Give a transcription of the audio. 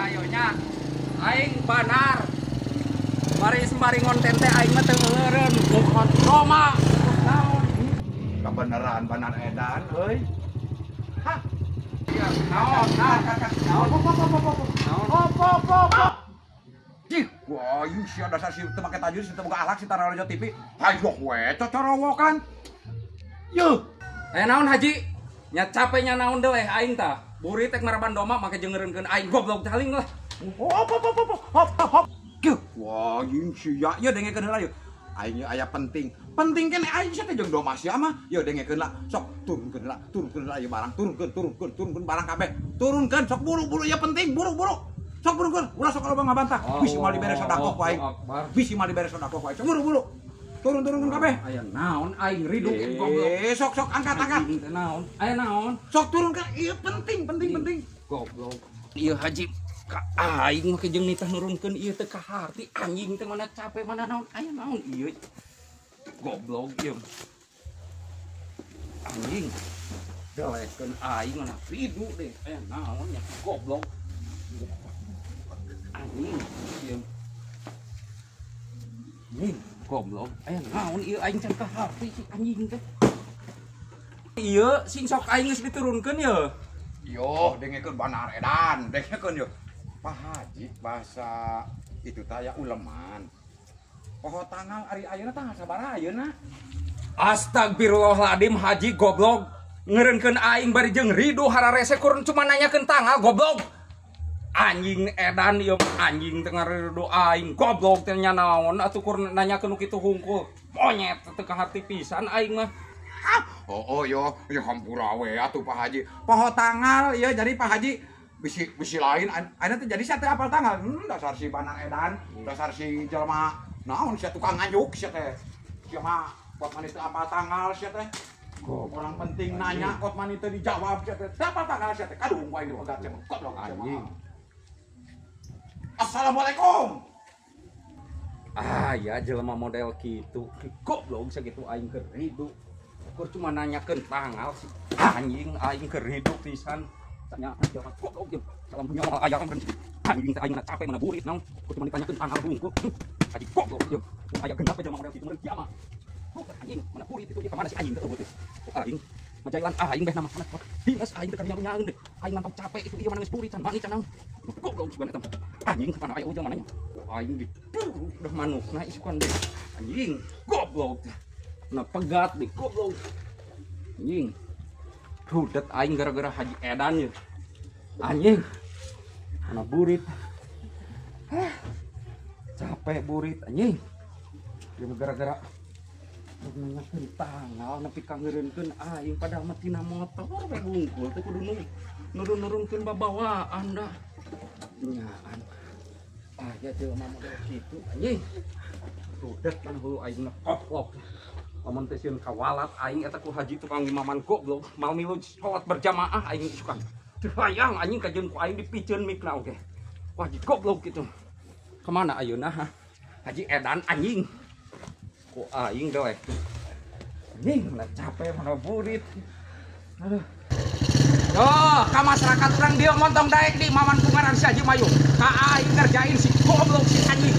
ayonya aing banar mari sembari ngonten teh aing mah teu ngeureun mukhon Roma naon kebenaran banar edan euy. Hah? iya naon Cih, wah ieu sia dasar si teu make tajwid, si teu boga akhlak, si tara raja TV. Hayo we cocorowokan. Yeuh. naon haji nya capeknya naon dewe aing tah burit tek maraban doma make jengereunkeun aing goblok taling lah. Hop. Wah, ieu sia ya dengekeun heula yeuh. Aing aya penting. Penting kene aing sia teh jeung doma sia mah. Yeuh dengekeun lah. Sok turunkeun lah ieu barang. Turunkeun barang kabeh. Turunkeun sok buru-buru ya penting, buru-buru. Sok turunkeun. Ulah sok loba ngabantah. Bisi mah dibere sodako ku aing. Bisi mah dibere sodako ku aing. Buru-buru. Turun kabeh. Aya naon aing ridu goblok. Sok angkat. Teh naon? Aya naon? Sok turun kan. Ieu penting. Goblok. Ieu haji ka aing mah jeung nitah nurunkeun ieu teh ka harti anjing teh mana capek mana naon aya naon ieu. Goblok ieu. Anjing. Delekeun aing mana ridu deh. Aya naon nya goblok. Anjing ieu. Anjing goblok. Aya naon ieu aing can ka harti si anjing teh. Ieu sing sok aing geus diturunkeun ye. Yo, dengekeun banar edan, dengekeun yo. Pak Haji bahasa itu taya uleman. Poho tanggal ari ayeuna tanggal sabaraha ayeuna? Astagfirullahaladzim haji goblok. Ngeureunkeun aing bari jeung ridu hararese kurang cuma nanyakeun tanggal goblok. Anjing edan ieu anjing teu ngaridu aing goblok teh nya naon atuh kurang nanyakeun nu kitu hungkul. Monyet teu ka harti pisan aing mah. Oh yo hampura we atuh Pak Haji. Poho tanggal ya jadi Pak Haji bisi lain ayeuna teh jadi sia teh apal tanggal. Dasar si banar edan, dasar si jelema naon sia tukang nganjuk sia teh. Sia mah pot mani teu apal tanggal sia teh. Orang penting nanya kot mani teu dijawab sia teh. Apal tanggal sia teh kadung wae dipegat sia goblok anjing. Assalamualaikum. Ya jelema model kitu. Goblok sakitu aing keur ridu. Kur cuma nanyakeun tanggal si anjing aing keur hidup pisan. Tanya aja goblok ieu. Salam nyawa aya kan anjing teh aing capek mana burit naon. Kur cuma ditanyakeun tanggal hungkul. Anjing goblok ieu. Aya genep jelema model kitu mun kiamat. Anjing mana burit itu dia ka mana si anjing teh burit. Aing majailan aing beh nama mana. Dinas aing teh nyaun deh. Aing mantap capek itu ieu mana geus burit can mani can naon. Goblok sebenarnya teh. Anjing mana aya ujang mananya. Aing di udah manukna isukan deh. Anjing goblok. Nah pegat deh goblok anjing rudet aing gara-gara haji edan ya anjing mana burit capek burit anjing gara-gara nanyakeun tanggal nepi ka ngeureunkeun aing padahal mah tina motor we hungkul teh kudu nurun-nurunkeun babawaan dah nyaan aya jelema model kitu anjing rudet kan hulu aing koplok amun teh sieun kawalat aing eta ku haji tukang imaman goblok mal milu salat berjamaah aing isukan teu hayang anjing ka jeung ku aing dipikeun mikna oge haji goblok kitu kemana ayeuna haji edan anjing ku aing dewe anjing mana capek mana burit aduh ka masyarakat urang dieu montong daek di maman kungaran si Haji Mayu ka aing ngerjain si goblok si anjing